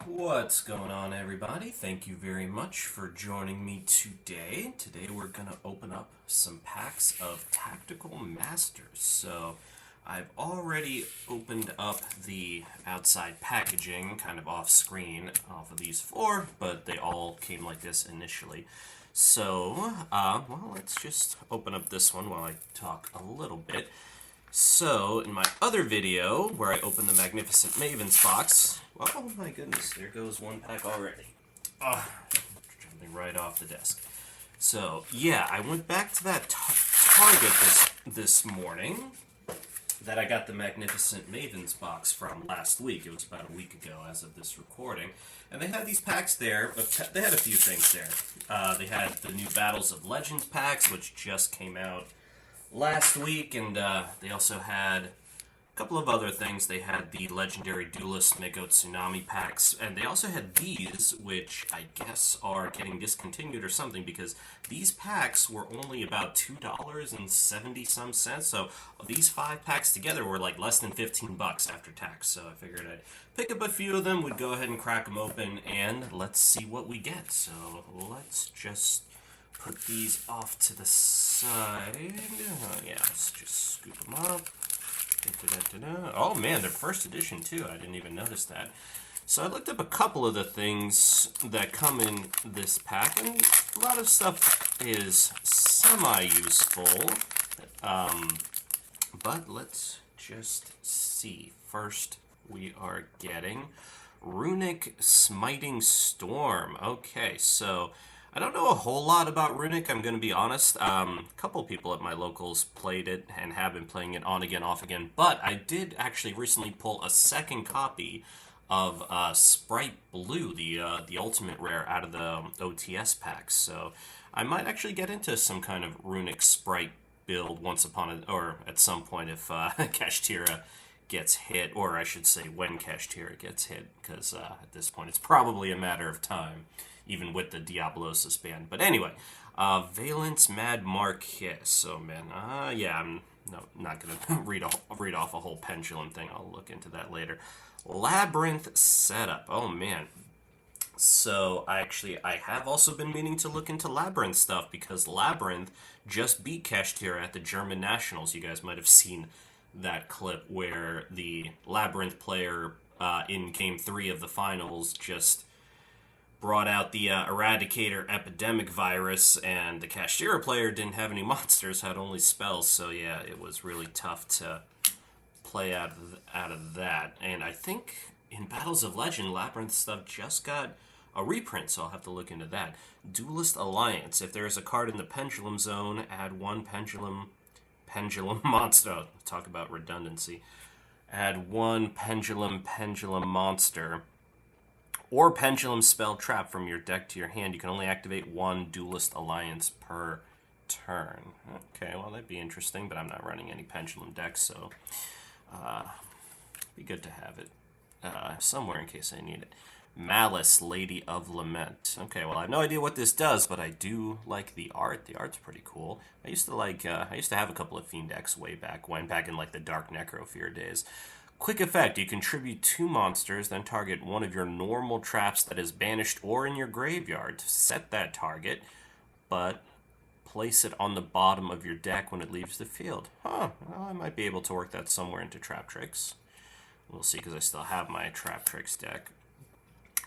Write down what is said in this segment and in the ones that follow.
What's going on, everybody? Thank you very much for joining me today. Today we're going to open up some packs of Tactical Masters. So I've already opened up the outside packaging, kind of off screen, off of these four, but they all came like this initially. So, well, let's just open up this one while I talk a little bit. So, in my other video, where I opened the Magnificent Mavens box, oh my goodness, there goes one pack already. Jumping right off the desk. So, yeah, I went back to that Target this morning that I got the Magnificent Mavens box from last week. It was about a week ago as of this recording. And they had these packs there. They had a few things there. They had the new Battles of Legends packs, which just came out last week, and they also had a couple of other things. They had the Legendary Duelist Mego Tsunami packs, and they also had these, which I guess are getting discontinued or something, because these packs were only about $2.70 cents. So these 5 packs together were like less than 15 bucks after tax. So I figured I'd pick up a few of them, we'd go ahead and crack them open, and let's see what we get. So let's just put these off to the side. Yeah, let's just scoop them up. Oh man, they're first edition too. I didn't even notice that. So I looked up a couple of the things that come in this pack, and a lot of stuff is semi-useful. But let's just see. First, we are getting Runic Smiting Storm. Okay, so I don't know a whole lot about Runic, I'm going to be honest. A couple people at my locals played it and have been playing it on again, off again. But I did actually recently pull a second copy of Sprite Blue, the ultimate rare out of the OTS packs. So I might actually get into some kind of Runic Sprite build or at some point if Kashtira gets hit, or I should say when Kashtira gets hit, because at this point it's probably a matter of time, even with the Diablosis ban. But anyway, Valence Mad Marquez. So, man, yeah, I'm not going to read off a whole pendulum thing. I'll look into that later. Labyrinth Setup. Oh, man. So, I have also been meaning to look into Labyrinth stuff, because Labyrinth just beat Kashtira at the German Nationals. You guys might have seen that clip where the Labyrinth player in Game 3 of the finals just brought out the Eradicator Epidemic virus, and the Kashtira player didn't have any monsters, had only spells, so yeah, it was really tough to play out of that. And I think in Battles of Legend, Labyrinth stuff just got a reprint, so I'll have to look into that. Duelist Alliance. If there's a card in the Pendulum Zone, add one Pendulum monster. Talk about redundancy. Add one Pendulum monster or Pendulum Spell Trap from your deck to your hand. You can only activate one Duelist Alliance per turn. Okay, well, that'd be interesting, but I'm not running any Pendulum decks, so be good to have it somewhere in case I need it. Malice, Lady of Lament. Okay, well, I have no idea what this does, but I do like the art. The art's pretty cool. I used to have a couple of Fiend decks way back in like the Dark Necrofear days. Quick effect, you contribute 2 monsters, then target one of your normal traps that is banished or in your graveyard to set that target, but place it on the bottom of your deck when it leaves the field. Well, I might be able to work that somewhere into Trap Tricks. We'll see, because I still have my Trap Tricks deck.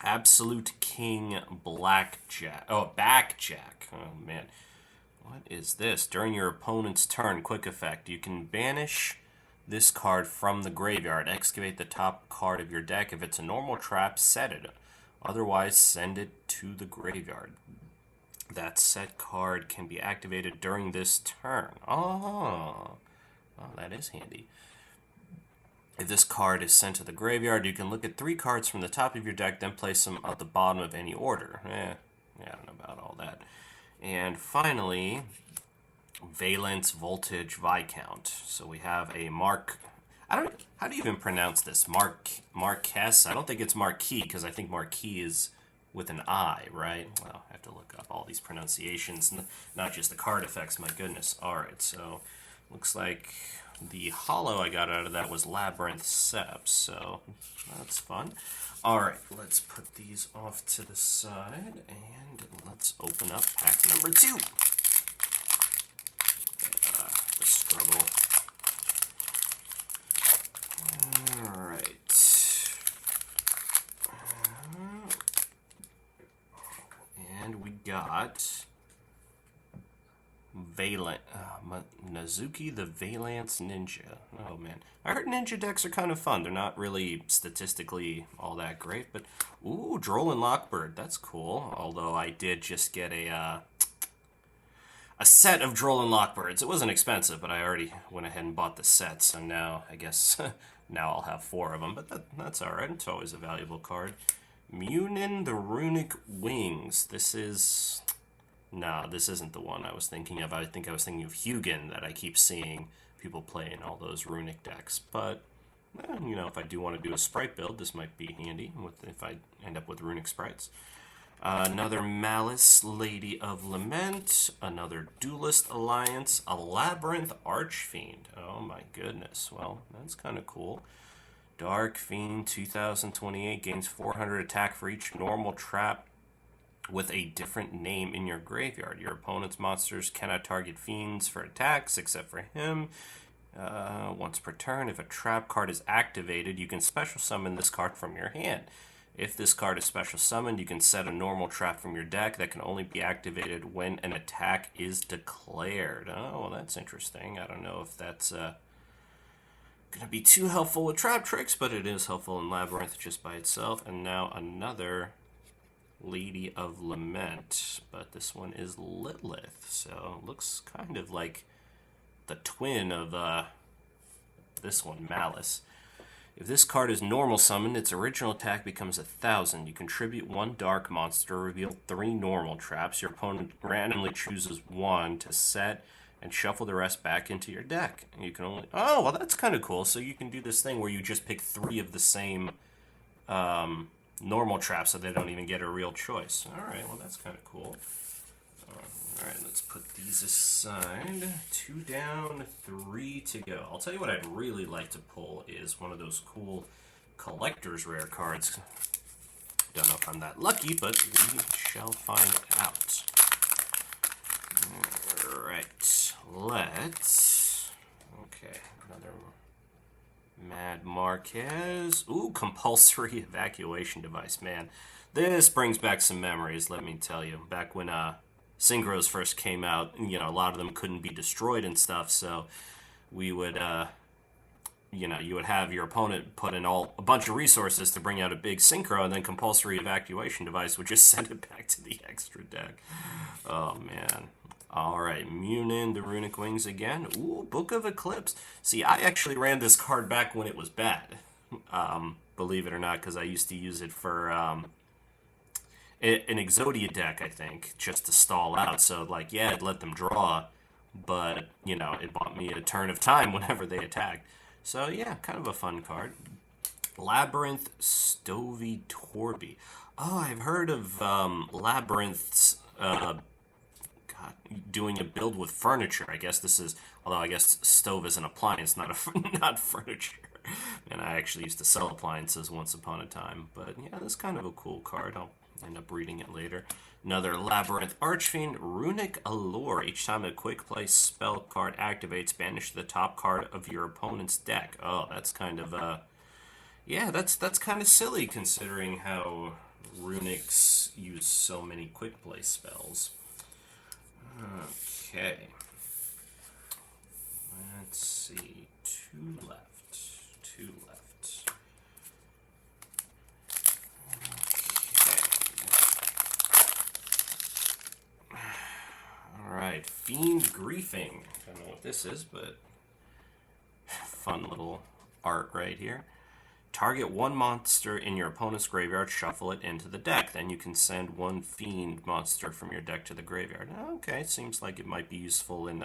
Absolute King Backjack. Oh, man. What is this? During your opponent's turn, quick effect, you can banish this card from the graveyard. Excavate the top card of your deck. If it's a normal trap, set it. Otherwise, send it to the graveyard. That set card can be activated during this turn. Oh, that is handy. If this card is sent to the graveyard, you can look at 3 cards from the top of your deck, then place them at the bottom of any order. I don't know about all that. And finally, Valence Voltage Viscount. So we have a how do you even pronounce this? Marquez? I don't think it's Marquis, because I think Marquis is with an I, right? Well, I have to look up all these pronunciations, not just the card effects, my goodness. Alright, so looks like the holo I got out of that was Labyrinth Setup, so that's fun. Alright, let's put these off to the side, and let's open up pack number 2. The struggle. Alright. And we got Nazuki the Valance Ninja. Oh man. I heard ninja decks are kind of fun. They're not really statistically all that great, but ooh, Droll Lockbird. That's cool. Although I did just get a set of Droll Lockbirds. It wasn't expensive, but I already went ahead and bought the set, so now I guess now I'll have 4 of them, but that's alright. It's always a valuable card. Munin the Runic Wings. This is... No, this isn't the one I was thinking of. I think I was thinking of Hugin that I keep seeing people play in all those runic decks. But, you know, if I do want to do a sprite build, this might be handy if I end up with runic sprites. Another Malice, Lady of Lament. Another Duelist Alliance. A Labyrinth Archfiend. Oh my goodness. Well, that's kind of cool. Dark Fiend 2028 gains 400 attack for each normal trap with a different name in your graveyard. Your opponent's monsters cannot target fiends for attacks except for him. Once per turn, if a trap card is activated, you can special summon this card from your hand. If this card is special summoned, you can set a normal trap from your deck that can only be activated when an attack is declared. Oh, well, that's interesting. I don't know if that's going to be too helpful with trap tricks, but it is helpful in Labyrinth just by itself. And now another Lady of Lament, but this one is Lilith, so it looks kind of like the twin of this one, Malice. If this card is normal summoned, its original attack becomes 1,000. You contribute 1 dark monster, reveal 3 normal traps. Your opponent randomly chooses 1 to set and shuffle the rest back into your deck. And you can only... Oh, well, that's kind of cool. So you can do this thing where you just pick 3 of the same normal traps so they don't even get a real choice. Alright, well, that's kind of cool. Alright, let's put these aside. 2 down, 3 to go. I'll tell you what I'd really like to pull is one of those cool collector's rare cards. Don't know if I'm that lucky, but we shall find out. Alright, let's... Okay, another Mad Marquez. Ooh, compulsory evacuation device, man. This brings back some memories, let me tell you. Back when Synchros first came out, you know, a lot of them couldn't be destroyed and stuff, so we would, you know, you would have your opponent put in a bunch of resources to bring out a big Synchro, and then compulsory evacuation device would just send it back to the extra deck. Oh, man. Alright, Munin, the Runic Wings again. Ooh, Book of Eclipse. See, I actually ran this card back when it was bad. Believe it or not, because I used to use it for an Exodia deck, I think, just to stall out. So, like, yeah, it let them draw, but, you know, it bought me a turn of time whenever they attacked. So, yeah, kind of a fun card. Labyrinth Stovey Torby. Oh, I've heard of Labyrinth's... doing a build with furniture. I guess this is, although I guess stove is an appliance, not not furniture. And I actually used to sell appliances once upon a time. But yeah, that's kind of a cool card. I'll end up reading it later. Another Labyrinth Archfiend, Runic Allure. Each time a quick play spell card activates, banish the top card of your opponent's deck. Oh, that's kind of yeah, that's kind of silly considering how Runics use so many quick play spells. Okay. Let's see. 2 left. 2 left. Okay. Alright. Fiend Griefing. I don't know what this is, but fun little art right here. Target 1 monster in your opponent's graveyard, shuffle it into the deck. Then you can send 1 fiend monster from your deck to the graveyard. Okay, seems like it might be useful in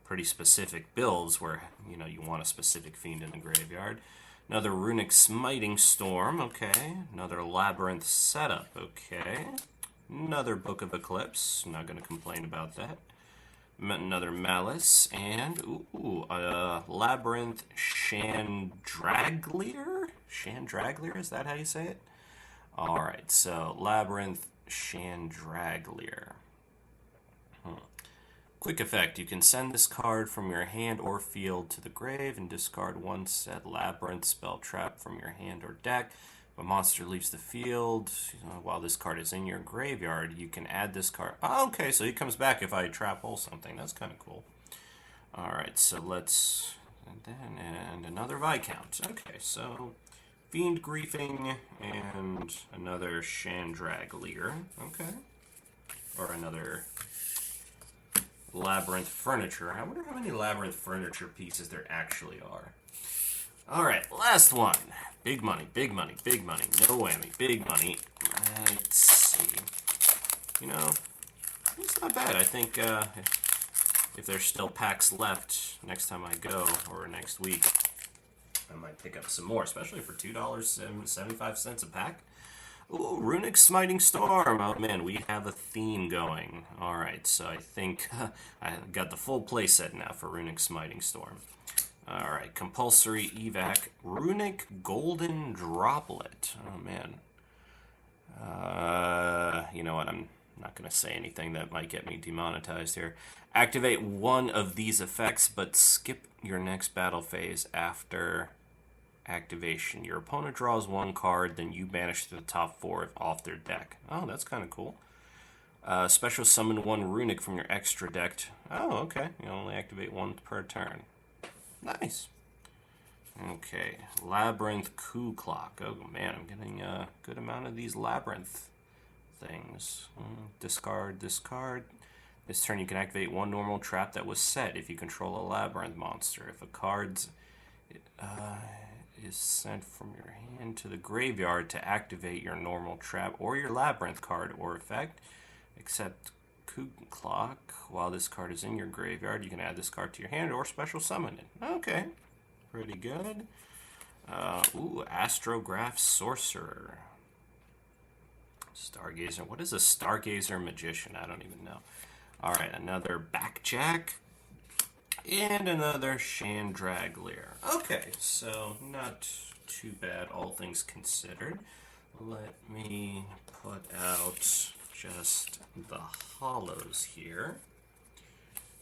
pretty specific builds where, you know, you want a specific fiend in the graveyard. Another Runic Smiting Storm, okay. Another Labyrinth Setup, okay. Another Book of Eclipse, not going to complain about that. Another Malice, and Labyrinth Chandraglier? Chandraglier, is that how you say it? Alright, so Labyrinth Chandraglier. Quick effect, you can send this card from your hand or field to the grave and discard one set Labyrinth spell trap from your hand or deck. If a monster leaves the field while this card is in your graveyard, you can add this card. Oh, okay, so he comes back if I trap hole something. That's kind of cool. Alright, so let's... And another Viscount. Okay, so Fiend Griefing and another Chandraglier. Okay. Or another Labyrinth Furniture. I wonder how many Labyrinth Furniture pieces there actually are. Alright, last one. Big money, big money, big money. No whammy, big money. Let's see. You know, it's not bad. I think if there's still packs left next time I go, or next week, I might pick up some more, especially for $2.75 a pack. Ooh, Runic Smiting Storm. Oh man, we have a theme going. Alright, so I think I got the full playset now for Runic Smiting Storm. Alright, Compulsory Evac. Runic Golden Droplet. Oh man. You know what, I'm not going to say anything that might get me demonetized here. Activate one of these effects, but skip your next battle phase after activation. Your opponent draws one card, then you banish to the top 4 off their deck. Oh, that's kind of cool. Special summon one Runic from your extra deck. Oh, okay. You only activate one per turn. Nice. Okay. Labyrinth Coup Clock. Oh, man, I'm getting a good amount of these Labyrinth things. Discard, discard. This turn you can activate one normal trap that was set if you control a Labyrinth monster. If a card is sent from your hand to the graveyard to activate your normal trap or your Labyrinth card or effect, except Coup Clock, while this card is in your graveyard, you can add this card to your hand or special summon it. Okay, pretty good. Astrograph Sorcerer. Stargazer. What is a Stargazer Magician? I don't even know. Alright, another Backjack. And another Chandraglier. Okay, so not too bad, all things considered. Let me put out just the hollows here.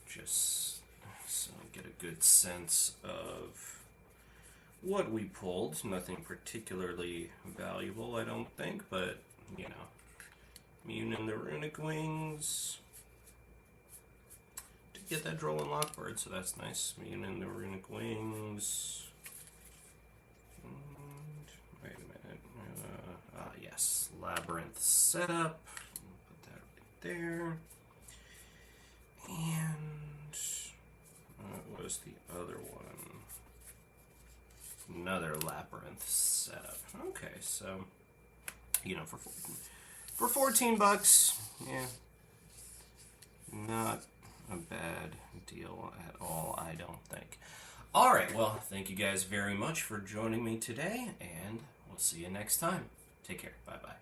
Just so I get a good sense of what we pulled. Nothing particularly valuable, I don't think, but, you know. Immune in the Runic Wings. Get that Droll and Lockbird, so that's nice. Immune in the Runic Wings. And, wait a minute. Yes, Labyrinth Setup. Put that right there. And what was the other one? Another Labyrinth Setup. Okay, so you know, for 14 bucks, yeah, not a bad deal at all, I don't think. Alright, well, thank you guys very much for joining me today, and we'll see you next time. Take care. Bye-bye.